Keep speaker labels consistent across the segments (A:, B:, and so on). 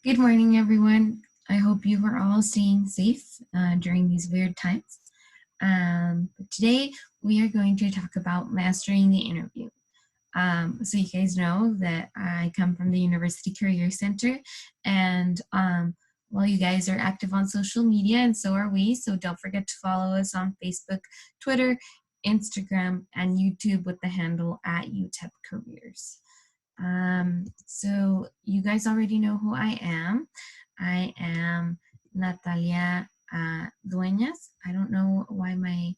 A: Good morning, everyone. I hope you are all staying safe during these weird times. But today, we are going to talk about mastering the interview. So you guys know that I come from the University Career Center, and well, you guys are active on social media, and so are we. So don't forget to follow us on Facebook, Twitter, Instagram, and YouTube with the handle at UTEP Careers. So you guys already know who I am. I am Natalia Duenas. I don't know why my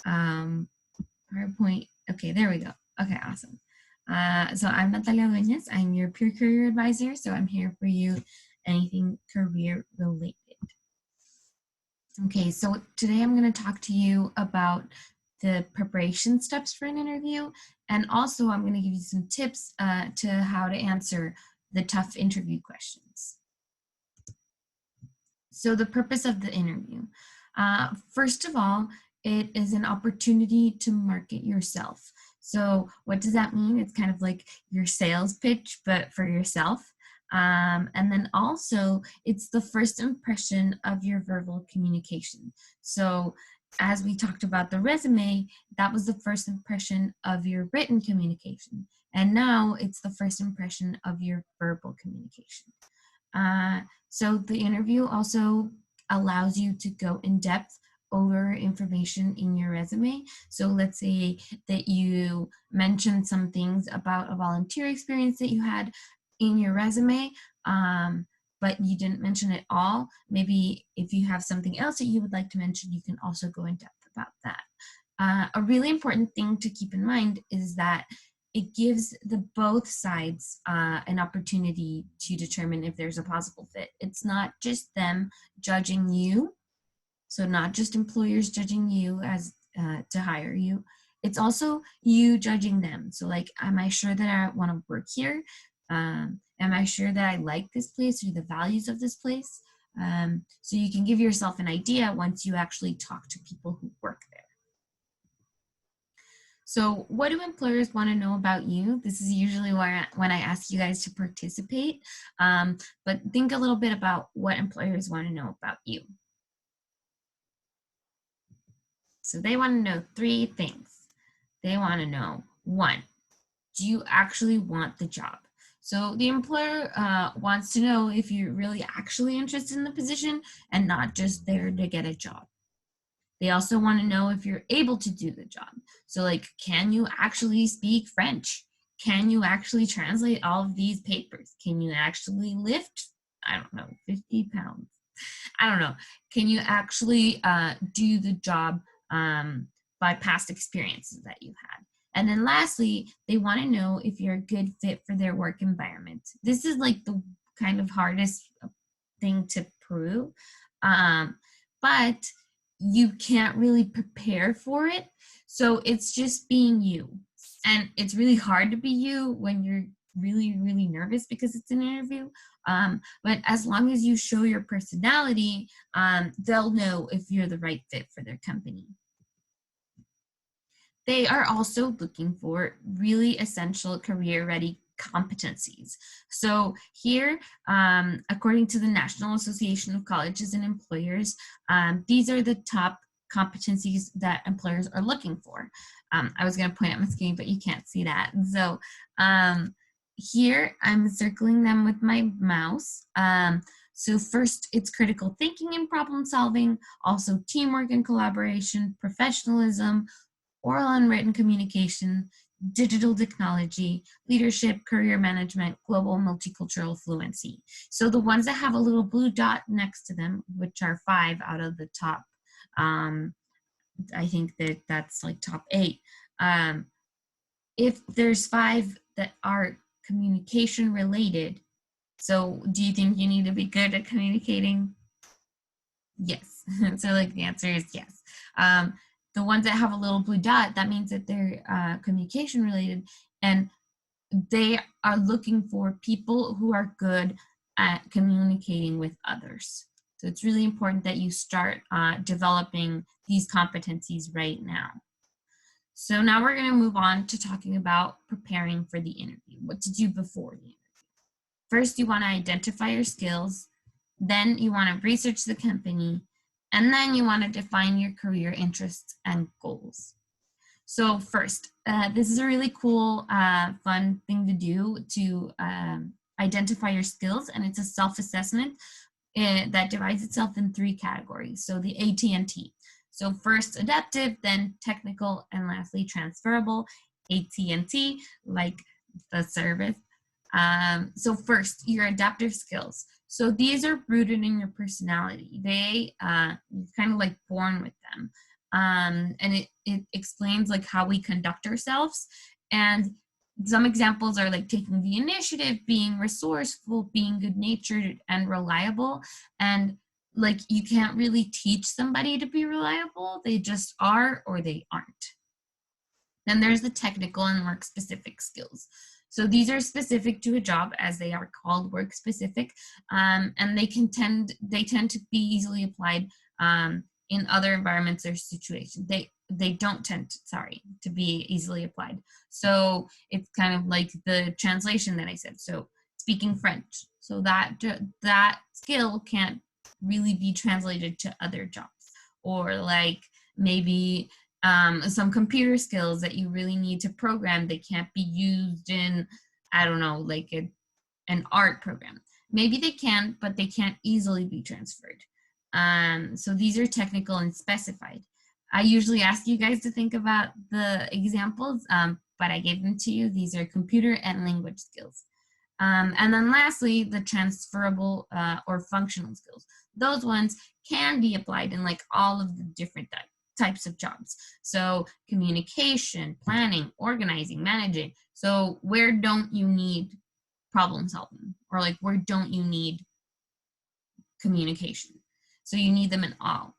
A: PowerPoint, okay, there we go. Okay, awesome. So I'm Natalia Duenas. I'm your peer career advisor. So I'm here for you, anything career related. Okay, so today I'm going to talk to you about the preparation steps for an interview, and also I'm going to give you some tips to how to answer the tough interview questions. So the purpose of the interview. First of all, it is an opportunity to market yourself. So what does that mean? It's kind of like your sales pitch, but for yourself. And then also, it's the first impression of your verbal communication. So as we talked about the resume, that was the first impression of your written communication. And now it's the first impression of your verbal communication. So the interview also allows you to go in depth over information in your resume. So let's say that you mentioned some things about a volunteer experience that you had in your resume, but you didn't mention it all. Maybe if you have something else that you would like to mention, you can also go in depth about that. A really important thing to keep in mind is that it gives the both sides an opportunity to determine if there's a possible fit. It's not just them judging you, so not just employers judging you as to hire you. It's also you judging them. So like, am I sure that I want to work here? Am I sure that I like this place or the values of this place? So you can give yourself an idea once you actually talk to people who work there. So what do employers want to know about you? This is usually when I ask you guys to participate, but think a little bit about what employers want to know about you. So they want to know 3 things. They want to know, 1, do you actually want the job? So the employer wants to know if you're really actually interested in the position and not just there to get a job. They also want to know if you're able to do the job. So like, can you actually speak French? Can you actually translate all of these papers? Can you actually lift, I don't know, 50 pounds? I don't know. Can you actually do the job by past experiences that you've had? And then lastly, they want to know if you're a good fit for their work environment. This is like the kind of hardest thing to prove. But you can't really prepare for it. So it's just being you. And it's really hard to be you when you're really, really nervous because it's an interview. But as long as you show your personality, they'll know if you're the right fit for their company. They are also looking for really essential career-ready competencies. So here, according to the National Association of Colleges and Employers, these are the top competencies that employers are looking for. I was going to point out my screen, but you can't see that. So here, I'm circling them with my mouse. So first, it's critical thinking and problem solving, also teamwork and collaboration, professionalism, oral and written communication, digital technology, leadership, career management, global multicultural fluency. So the ones that have a little blue dot next to them, which are 5 out of the top, I think that's like top 8. If there's 5 that are communication related, so do you think you need to be good at communicating? Yes. So like the answer is yes. The ones that have a little blue dot, that means that they're communication related, and they are looking for people who are good at communicating with others. So it's really important that you start developing these competencies right now. So now we're going to move on to talking about preparing for the interview, what to do before the interview. first you want to identify your skills, then you want to research the company, and then you want to define your career interests and goals. So first, this is a really cool, fun thing to do to identify your skills, and it's a self-assessment that divides itself in 3 categories. So the AT&T. So first adaptive, then technical, and lastly transferable. AT&T, like the service. So first, your adaptive skills. So these are rooted in your personality. They you're kind of like born with them. And it explains like how we conduct ourselves. And some examples are like taking the initiative, being resourceful, being good natured and reliable. And like you can't really teach somebody to be reliable. They just are or they aren't. Then there's the technical and work specific skills. So these are specific to a job as they are called work specific, and they tend to be easily applied in other environments or situations. They don't tend to be easily applied. So it's kind of like the translation that I said. So speaking French. So that skill can't really be translated to other jobs, or like maybe some computer skills that you really need to program. They can't be used in, I don't know, like an art program. Maybe they can, but they can't easily be transferred. So these are technical and specified. I usually ask you guys to think about the examples, but I gave them to you. These are computer and language skills. And then lastly, the transferable or functional skills. Those ones can be applied in like all of the different types of jobs. So communication, planning, organizing, managing. So where don't you need problem solving, or like where don't you need communication? So you need them in all.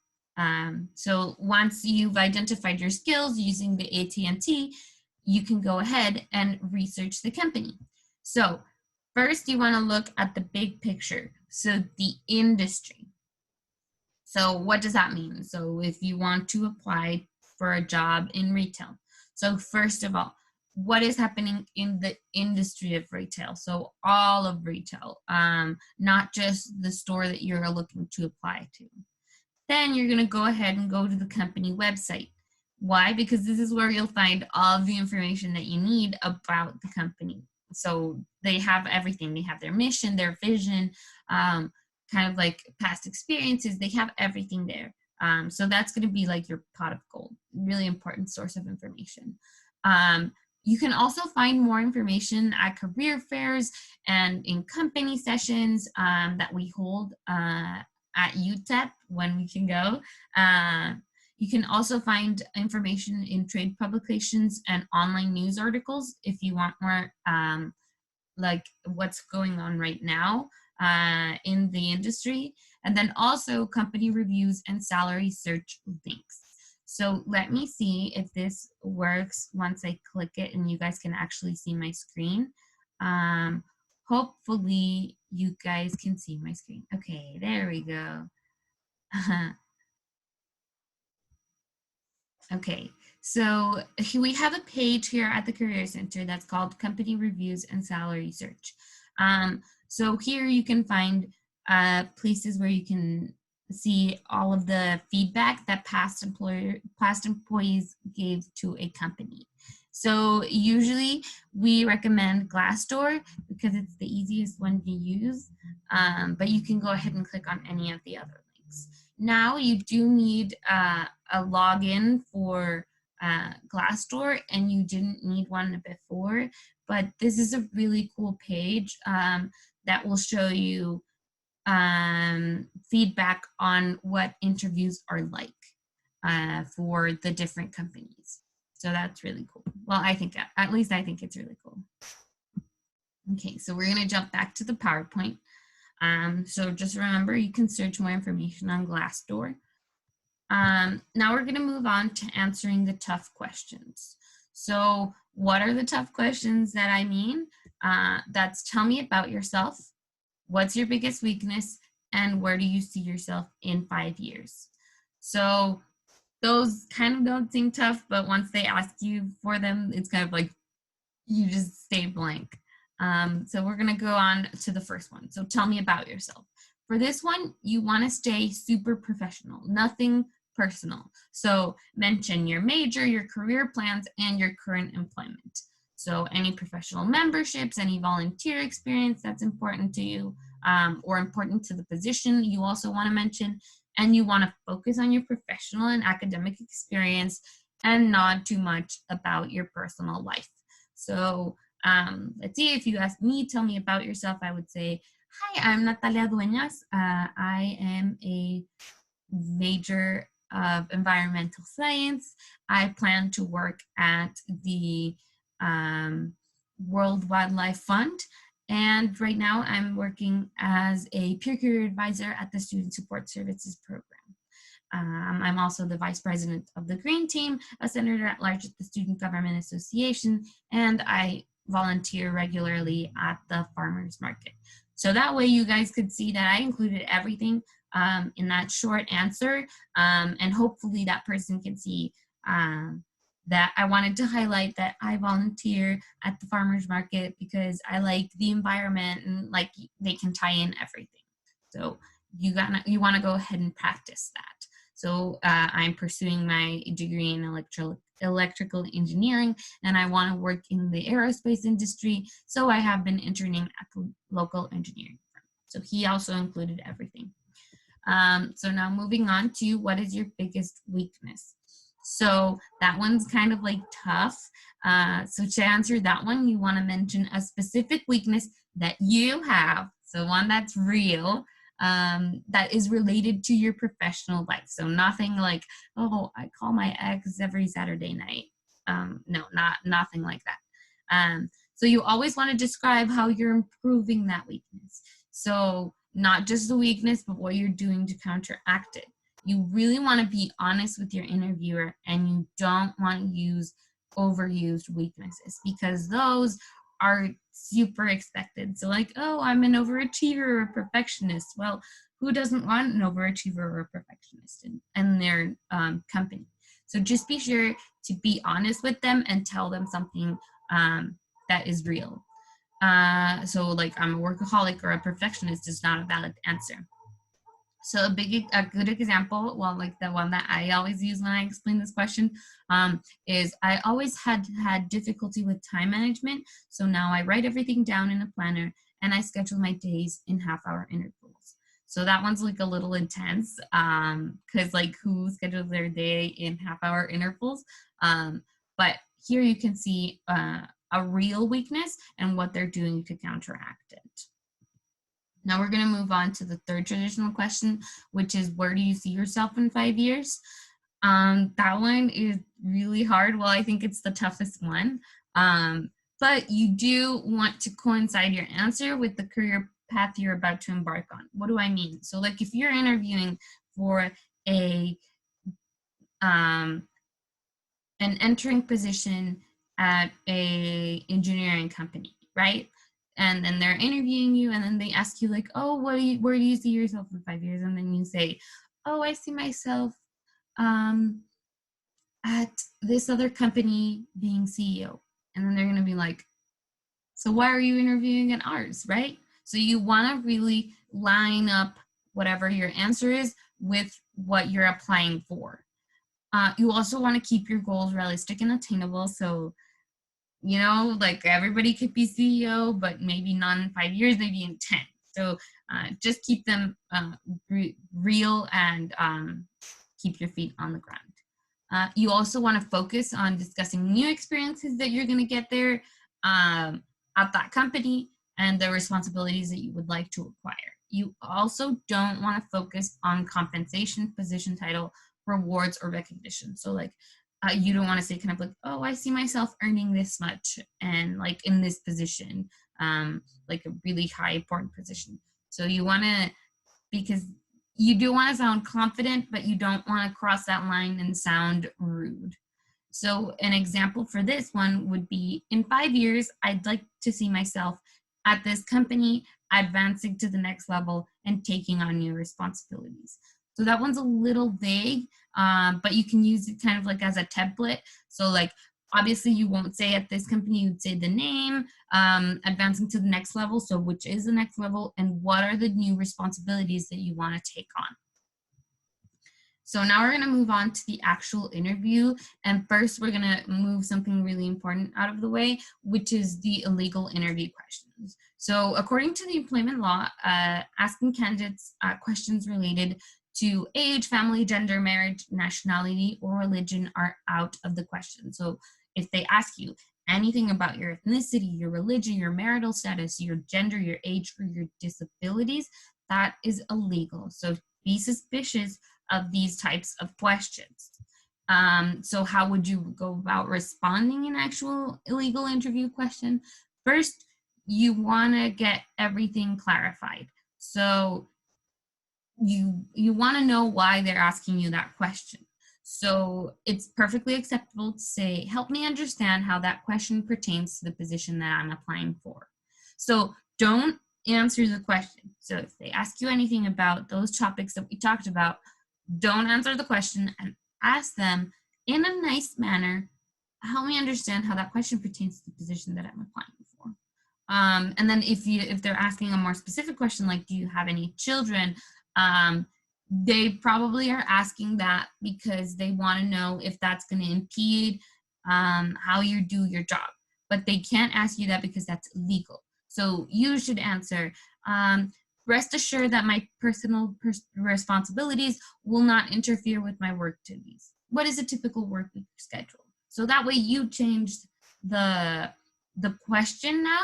A: So once you've identified your skills using the AT&T, you can go ahead and research the company. So first you want to look at the big picture. So the industry. So what does that mean? So if you want to apply for a job in retail. So first of all, what is happening in the industry of retail? So all of retail, not just the store that you're looking to apply to. Then you're going to go ahead and go to the company website. Why? Because this is where you'll find all of the information that you need about the company. So they have everything. They have their mission, their vision, kind of like past experiences. They have everything there. So that's going to be like your pot of gold, really important source of information. You can also find more information at career fairs and in company sessions that we hold at UTEP when we can go. You can also find information in trade publications and online news articles if you want more like what's going on right now in the industry. And then also company reviews and salary search links. So let me see if this works once I click it and you guys can actually see my screen. Hopefully you guys can see my screen. Okay, there we go. Okay, so we have a page here at the Career Center that's called Company Reviews and Salary Search. So here you can find places where you can see all of the feedback that past employees gave to a company. So usually we recommend Glassdoor because it's the easiest one to use, but you can go ahead and click on any of the other links. Now you do need a login for Glassdoor, and you didn't need one before, but this is a really cool page that will show you feedback on what interviews are like for the different companies. So that's really cool. Well, I think, at least I think it's really cool. Okay, so we're gonna jump back to the PowerPoint. So just remember, you can search more information on Glassdoor. Now we're gonna move on to answering the tough questions. So what are the tough questions that I mean? That's tell me about yourself. What's your biggest weakness? And where do you see yourself in 5 years? So those kind of don't seem tough, but once they ask you for them, it's kind of like you just stay blank. So we're going to go on to the first one. So tell me about yourself. For this one, you want to stay super professional, nothing personal. So mention your major, your career plans, and your current employment. So any professional memberships, any volunteer experience that's important to you, or important to the position you also want to mention. And you want to focus on your professional and academic experience and not too much about your personal life. So let's see, if you ask me, tell me about yourself, I would say, hi, I'm Natalia Duenas. I am a major of environmental science. I plan to work at the World Wildlife Fund. And right now I'm working as a peer career advisor at the Student Support Services Program. I'm also the vice president of the Green Team, a senator at large at the Student Government Association, and I volunteer regularly at the farmers market. So that way you guys could see that I included everything in that short answer, and hopefully that person can see that I wanted to highlight that I volunteer at the farmers market because I like the environment and like they can tie in everything. So you want to go ahead and practice that. So I'm pursuing my degree in electrical engineering, and I want to work in the aerospace industry. So I have been interning at the local engineering firm. So he also included everything. So now moving on to what is your biggest weakness? So that one's kind of like tough. So to answer that one, you want to mention a specific weakness that you have. So one that's real, that is related to your professional life. So nothing like, oh, I call my ex every Saturday night. No, nothing like that. So you always want to describe how you're improving that weakness. So not just the weakness, but what you're doing to counteract it. You really want to be honest with your interviewer, and you don't want to use overused weaknesses because those are super expected. So like, oh, I'm an overachiever or a perfectionist. Well, who doesn't want an overachiever or a perfectionist in their company? So just be sure to be honest with them and tell them something that is real. So like, I'm a workaholic or a perfectionist is not a valid answer. So a good example, well, like the one that I always use when I explain this question, is I always had difficulty with time management. So now I write everything down in a planner and I schedule my days in half-hour intervals. So that one's like a little intense, because like who schedules their day in half-hour intervals? But here you can see a real weakness and what they're doing to counteract it. Now we're going to move on to the third traditional question, which is, where do you see yourself in 5 years? That one is really hard. Well, I think it's the toughest one. But you do want to coincide your answer with the career path you're about to embark on. What do I mean? So like if you're interviewing for an entering position at a engineering company, right? And then they're interviewing you, and then they ask you like, oh, where do you see yourself in 5 years? And then you say, oh, I see myself at this other company being CEO. And then they're going to be like, so why are you interviewing at ours, right? So you want to really line up whatever your answer is with what you're applying for. You also want to keep your goals realistic and attainable. So, you know, like everybody could be CEO, but maybe not in 5 years, maybe in 10. So just keep them real and keep your feet on the ground. You also want to focus on discussing new experiences that you're going to get there at that company and the responsibilities that you would like to acquire. You also don't want to focus on compensation, position title, rewards, or recognition. So like, you don't want to say kind of like, oh, I see myself earning this much and like in this position, like a really high important position. So you want to, because you do want to sound confident, but you don't want to cross that line and sound rude. So an example for this one would be, in 5 years, I'd like to see myself at this company, advancing to the next level and taking on new responsibilities. So that one's a little vague, but you can use it kind of like as a template. So like Obviously, you won't say at this company, you'd say the name, advancing to the next level. So which is the next level and what are the new responsibilities that you want to take on? So now we're going to move on to the actual interview. And first, we're going to move something really important out of the way, which is the illegal interview questions. So according to the employment law, asking candidates questions related to age, family, gender, marriage, nationality, or religion are out of the question. So if they ask you anything about your ethnicity, your religion, your marital status, your gender, your age, or your disabilities, that is illegal. So be suspicious of these types of questions. So how would you go about responding in actual illegal interview question? First, you want to get everything clarified. So you want to know why they're asking you that question. So it's perfectly acceptable to say, help me understand how that question pertains to the position that I'm applying for. So don't answer the question. So if they ask you anything about those topics that we talked about, don't answer the question and ask them in a nice manner, help me understand how that question pertains to the position that I'm applying for. And then if they're asking a more specific question, like, do you have any children? They probably are asking that because they want to know if that's going to impede how you do your job. But they can't ask you that because that's illegal. So you should answer, rest assured that my personal responsibilities will not interfere with my work duties. What is a typical work week schedule? So that way you changed the question now,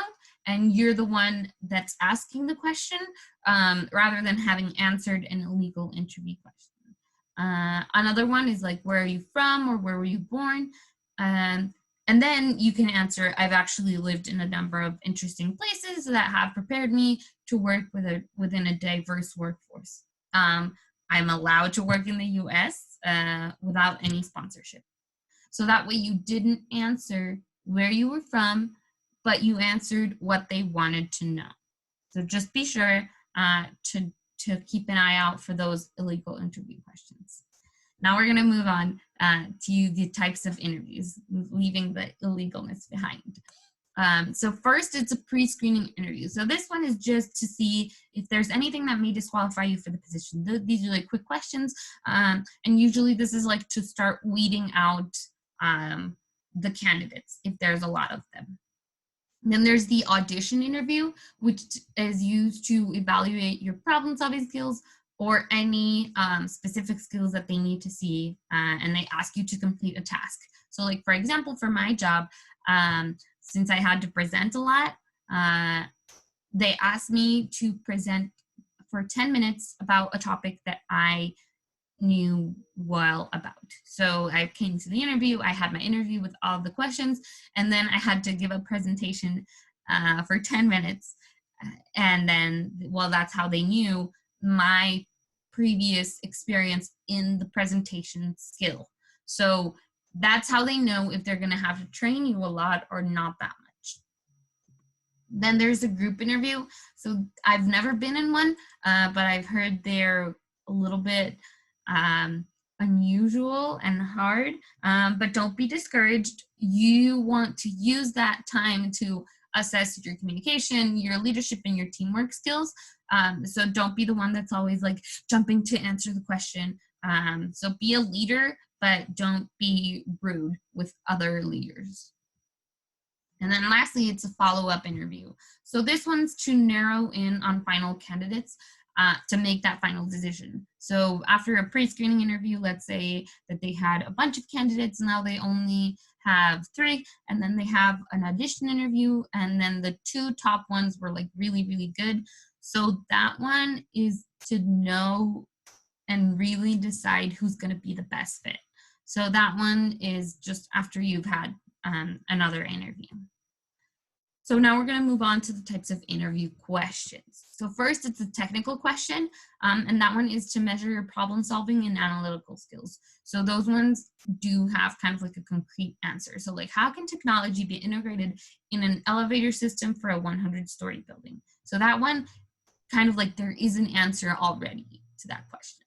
A: and you're the one that's asking the question rather than having answered an illegal interview question. Another one is like, where are you from or where were you born? And then you can answer, I've actually lived in a number of interesting places that have prepared me to work within a diverse workforce. I'm allowed to work in the US without any sponsorship. So that way you didn't answer where you were from, but you answered what they wanted to know. So just be sure to keep an eye out for those illegal interview questions. Now we're going to move on to the types of interviews, leaving the illegalness behind. So first, it's a pre-screening interview. So this one is just to see if there's anything that may disqualify you for the position. These are like quick questions, and usually this is like to start weeding out the candidates if there's a lot of them. Then there's the audition interview, which is used to evaluate your problem-solving skills or any specific skills that they need to see, and they ask you to complete a task. So like, for example, for my job, since I had to present a lot, they asked me to present for 10 minutes about a topic that I knew well about. So I came to the interview, I had my interview with all the questions, and then I had to give a presentation for 10 minutes. And then, well, that's how they knew my previous experience in the presentation skill. So that's how they know if they're gonna have to train you a lot or not that much. Then there's a group interview. So I've never been in one, but I've heard they're a little bit unusual and hard, but don't be discouraged. You want to use that time to assess your communication, your leadership, and your teamwork skills. So don't be the one that's always like jumping to answer the question. So be a leader, but don't be rude with other leaders. And then lastly, it's a follow-up interview. So this one's to narrow in on final candidates to make that final decision. So after a pre-screening interview, let's say that they had a bunch of candidates, now they only have 3, and then they have an audition interview, and then the 2 top ones were like really, really good. So that one is to know and really decide who's gonna be the best fit. So that one is just after you've had another interview. So now we're going to move on to the types of interview questions. So first, it's a technical question, and that one is to measure your problem solving and analytical skills. So those ones do have kind of like a concrete answer. So like, how can technology be integrated in an elevator system for a 100-story building? So that one, kind of like there is an answer already to that question.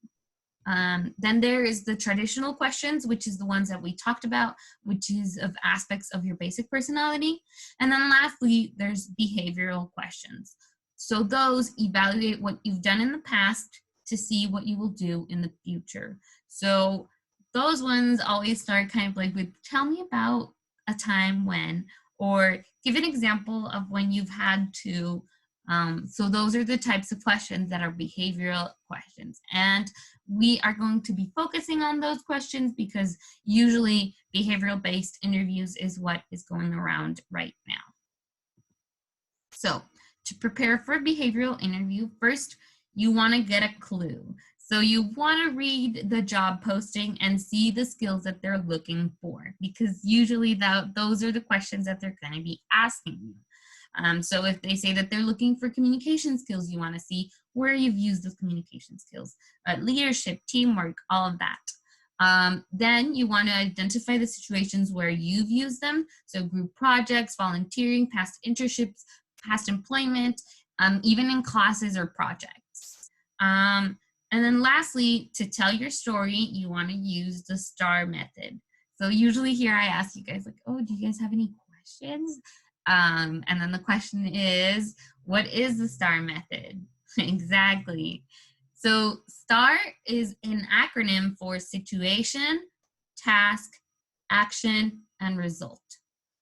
A: Then there is the traditional questions, which is the ones that we talked about, which is of aspects of your basic personality. And then lastly, there's behavioral questions. So those evaluate what you've done in the past to see what you will do in the future. So those ones always start kind of like with, tell me about a time when, or give an example of when you've had to. So those are the types of questions that are behavioral questions. And we are going to be focusing on those questions because usually behavioral based interviews is what is going around right now. So to prepare for a behavioral interview, first you want to get a clue. So you want to read the job posting and see the skills that they're looking for, because usually those are the questions that they're going to be asking you. So if they say that they're looking for communication skills, you want to see where you've used those communication skills, leadership, teamwork, all of that. Then you want to identify the situations where you've used them. So group projects, volunteering, past internships, past employment, even in classes or projects. And then lastly, to tell your story, you want to use the STAR method. So usually here I ask you guys like, oh, do you guys have any questions? And then the question is, what is the STAR method? Exactly. So STAR is an acronym for situation, task, action, and result.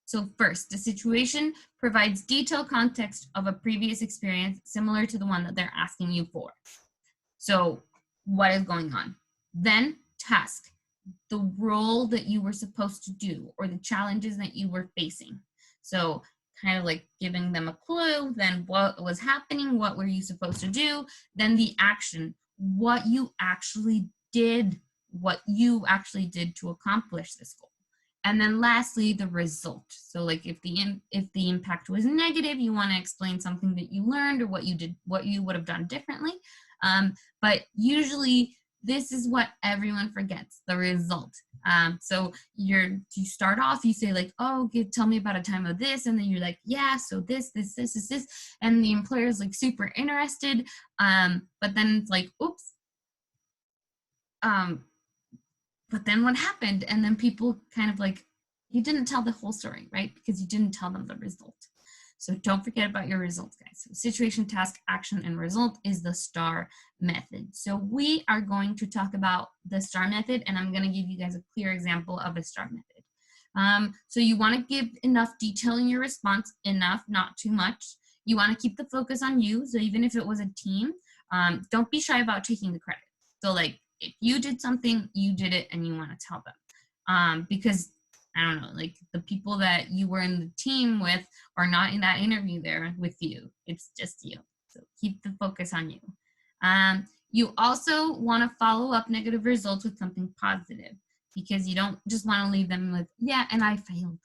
A: So first, the situation provides detailed context of a previous experience similar to the one that they're asking you for. So what is going on? Then task, the role that you were supposed to do or the challenges that you were facing. So kind of like giving them a clue, then what was happening, what were you supposed to do, then the action, what you actually did to accomplish this goal. And then lastly, the result. So like if the impact was negative, you want to explain something that you learned or what you would have done differently. But usually this is what everyone forgets, the result. So you start off, you say like, oh, tell me about a time of this. And then you're like, yeah, so this. And the employer is like super interested. But then it's like, oops. But then what happened? And then people kind of like, you didn't tell the whole story, right? Because you didn't tell them the result. So don't forget about your results, guys. So situation, task, action, and result is the STAR method. So we are going to talk about the STAR method, and I'm going to give you guys a clear example of a STAR method. So you want to give enough detail in your response, enough, not too much. You want to keep the focus on you. So even if it was a team, don't be shy about taking the credit. So like if you did something, you did it, and you want to tell them. Because I don't know, like the people that you were in the team with are not in that interview there with you. It's just you. So keep the focus on you. You also want to follow up negative results with something positive, because you don't just want to leave them with, yeah, and I failed,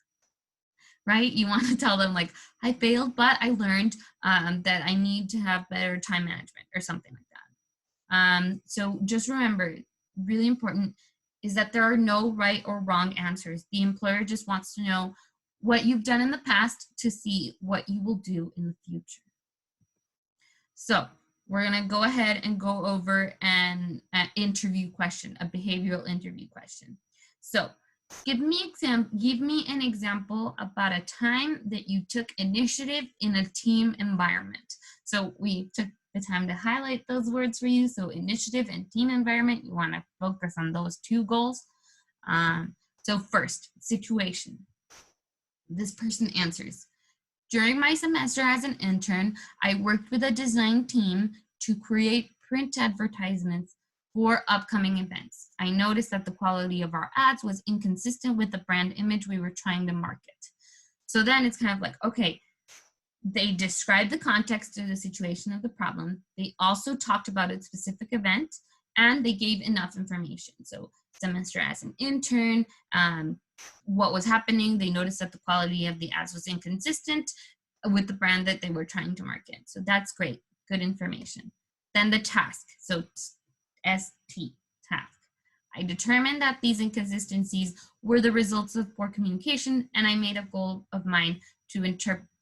A: right? You want to tell them like, I failed, but I learned that I need to have better time management or something like that. So just remember, really important, is that there are no right or wrong answers. The employer just wants to know what you've done in the past to see what you will do in the future. So we're gonna go ahead and go over an interview question, a behavioral interview question. So give me an example about a time that you took initiative in a team environment. So we took the time to highlight those words for you. So initiative and team environment, you want to focus on those two goals. So first, situation. This person answers, during my semester as an intern, I worked with a design team to create print advertisements for upcoming events. I noticed that the quality of our ads was inconsistent with the brand image we were trying to market. So then it's kind of like, okay, they described the context of the situation of the problem. They also talked about a specific event, and they gave enough information. So semester as an intern, what was happening, they noticed that the quality of the ads was inconsistent with the brand that they were trying to market. So that's great, good information. Then the task, so S.T., task. I determined that these inconsistencies were the results of poor communication, and I made a goal of mine to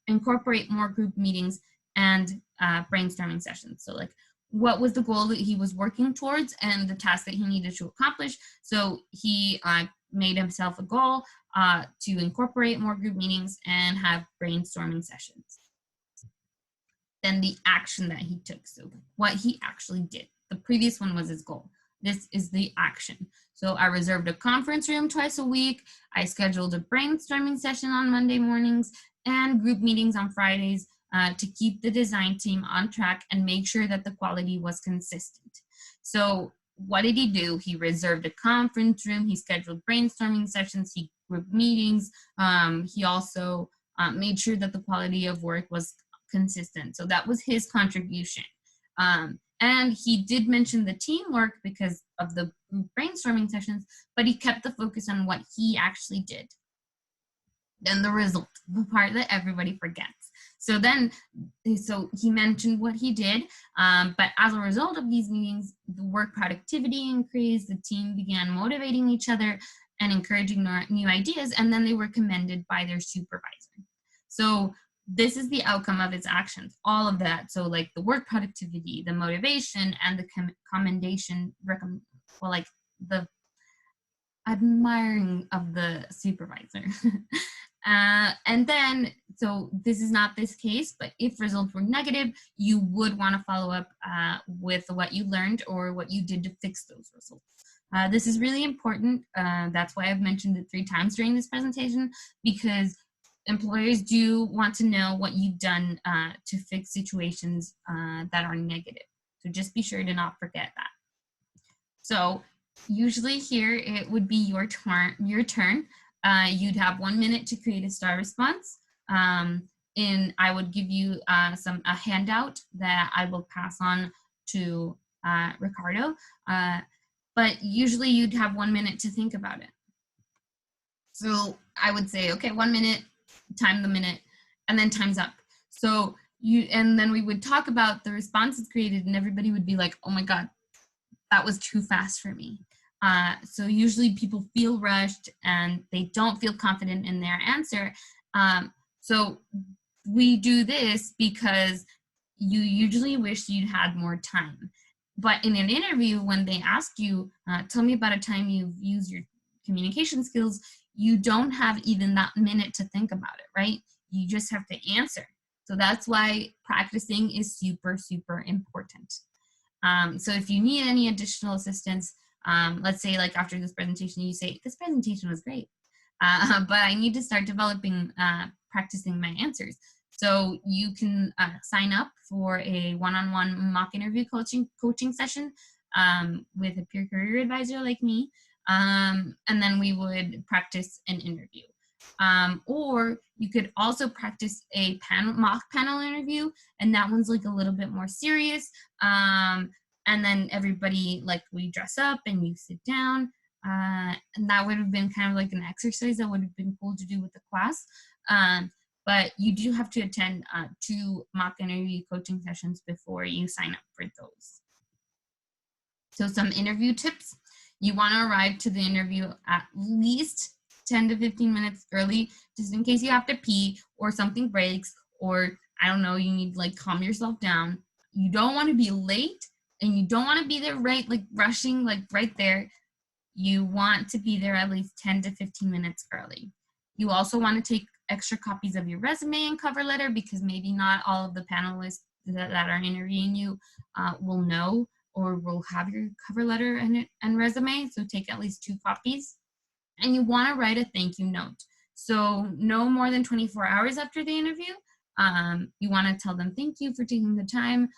A: incorporate more group meetings and brainstorming sessions. So like, what was the goal that he was working towards and the task that he needed to accomplish. So he made himself a goal to incorporate more group meetings and have brainstorming sessions. Then the action that he took, so what he actually did. The previous one was his goal. This is the action. So I reserved a conference room twice a week. I scheduled a brainstorming session on Monday mornings and group meetings on Fridays to keep the design team on track and make sure that the quality was consistent. So what did he do? He reserved a conference room. He scheduled brainstorming sessions. He group meetings. He also made sure that the quality of work was consistent. So that was his contribution. And he did mention the teamwork because of the brainstorming sessions, but he kept the focus on what he actually did. Then the result, the part that everybody forgets. So he mentioned what he did, but as a result of these meetings, the work productivity increased, the team began motivating each other and encouraging new ideas, and then they were commended by their supervisor. So this is the outcome of its actions, all of that. So like the work productivity, the motivation, and the commendation, like the admiring of the supervisor. And then, so this is not this case, but if results were negative, you would want to follow up with what you learned or what you did to fix those results. This is really important. That's why I've mentioned it 3 times during this presentation, because employers do want to know what you've done to fix situations that are negative. So just be sure to not forget that. So usually here it would be your turn. You'd have 1 minute to create a S.T.A.R response. And I would give you a handout that I will pass on to Ricardo. But usually you'd have 1 minute to think about it. So I would say, okay, 1 minute, time the minute, and then time's up. So and then we would talk about the responses created, and everybody would be like, oh my God, that was too fast for me. So usually people feel rushed and they don't feel confident in their answer. So we do this because you usually wish you'd had more time. But in an interview, when they ask you, tell me about a time you've used your communication skills, you don't have even that minute to think about it, right? You just have to answer. So that's why practicing is super, super important. So if you need any additional assistance, let's say like after this presentation, you say, this presentation was great, but I need to start developing, practicing my answers. So you can sign up for a one-on-one mock interview coaching session with a peer career advisor like me. And then we would practice an interview. Or you could also practice a mock panel interview, and that one's like a little bit more serious. And then everybody, like, we dress up and you sit down. And that would have been kind of like an exercise that would have been cool to do with the class. But you do have to attend 2 mock interview coaching sessions before you sign up for those. So some interview tips. You want to arrive to the interview at least 10 to 15 minutes early, just in case you have to pee or something breaks, or I don't know, you need to like calm yourself down. You don't want to be late, and you don't want to be there rushing like right there. You want to be there at least 10 to 15 minutes early. You also want to take extra copies of your resume and cover letter, because maybe not all of the panelists that are interviewing you will know or will have your cover letter and resume. So take at least 2 copies. And you want to write a thank you note. So no more than 24 hours after the interview, you want to tell them thank you for taking the time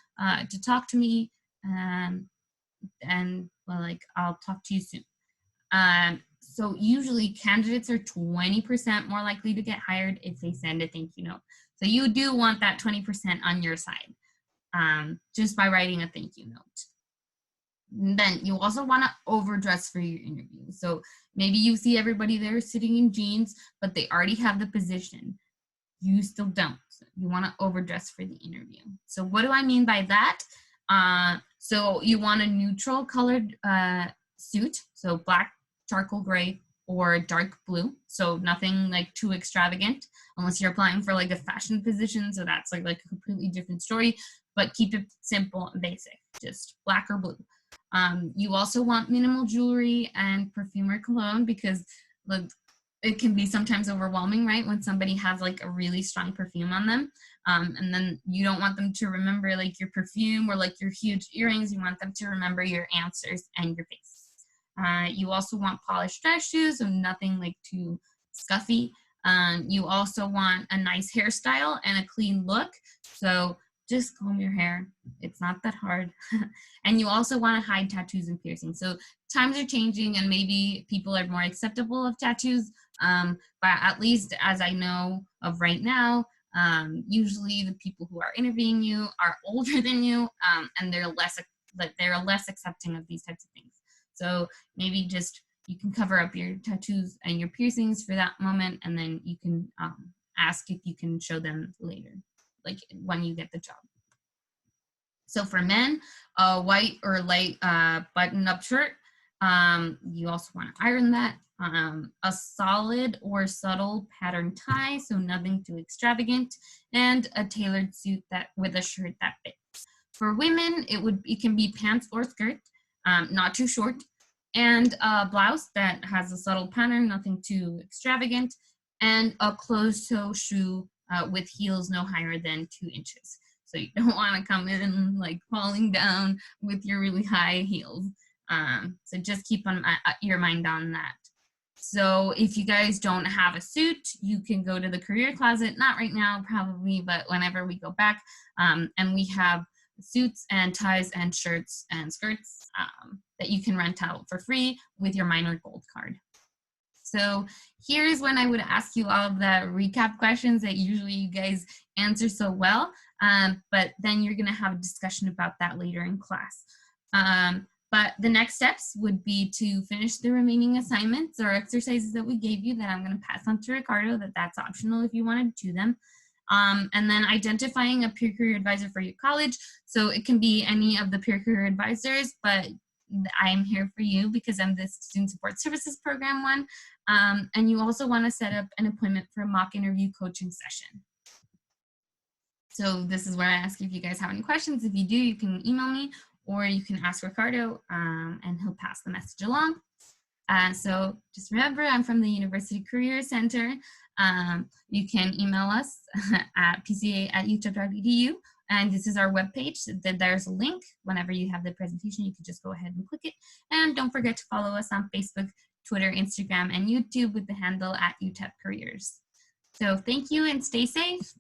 A: to talk to me, and well, like, I'll talk to you soon. So usually candidates are 20% more likely to get hired if they send a thank you note. So you do want that 20% on your side, just by writing a thank you note. And then you also want to overdress for your interview. So maybe you see everybody there sitting in jeans, but they already have the position. You still don't. So you want to overdress for the interview. So what do I mean by that? So you want a neutral colored suit, so black, charcoal gray, or dark blue. So nothing like too extravagant, unless you're applying for like a fashion position. So that's like a completely different story. but keep it simple and basic, just black or blue. You also want minimal jewelry and perfume or cologne, because it can be sometimes overwhelming, right? When somebody has like a really strong perfume on them. And then you don't want them to remember like your perfume or like your huge earrings. You want them to remember your answers and your face. You also want polished dress shoes, so nothing like too scuffy. You also want a nice hairstyle and a clean look. So just comb your hair. It's not that hard. And you also want to hide tattoos and piercings. So times are changing and maybe people are more acceptable of tattoos. But at least as I know of right now, usually the people who are interviewing you are older than you, and they're less accepting of these types of things. So maybe just you can cover up your tattoos and your piercings for that moment, and then you can ask if you can show them later, like when you get the job. So for men, a white or light button-up shirt. You also want to iron that. A solid or subtle pattern tie, so nothing too extravagant, and a tailored suit that with a shirt that fits. For women, it can be pants or skirt, not too short, and a blouse that has a subtle pattern, nothing too extravagant, and a closed-toe shoe with heels no higher than 2 inches. So you don't want to come in like falling down with your really high heels. So just keep your mind on that. So if you guys don't have a suit, you can go to the career closet, not right now probably, but whenever we go back, and we have suits and ties and shirts and skirts that you can rent out for free with your minor gold card. So here's when I would ask you all of the recap questions that usually you guys answer so well, but then you're gonna have a discussion about that later in class. But the next steps would be to finish the remaining assignments or exercises that we gave you that I'm gonna pass on to Ricardo, that's optional if you wanna do them. And then identifying a peer career advisor for your college. So it can be any of the peer career advisors, but I'm here for you because I'm the Student Support Services Program one. And you also want to set up an appointment for a mock interview coaching session. So this is where I ask if you guys have any questions. If you do, you can email me or you can ask Ricardo and he'll pass the message along. So just remember, I'm from the University Career Center. You can email us at pca@utep.edu. And this is our webpage. There's a link. Whenever you have the presentation, you can just go ahead and click it. And don't forget to follow us on Facebook, Twitter, Instagram, and YouTube with the handle at UTEP Careers. So thank you and stay safe.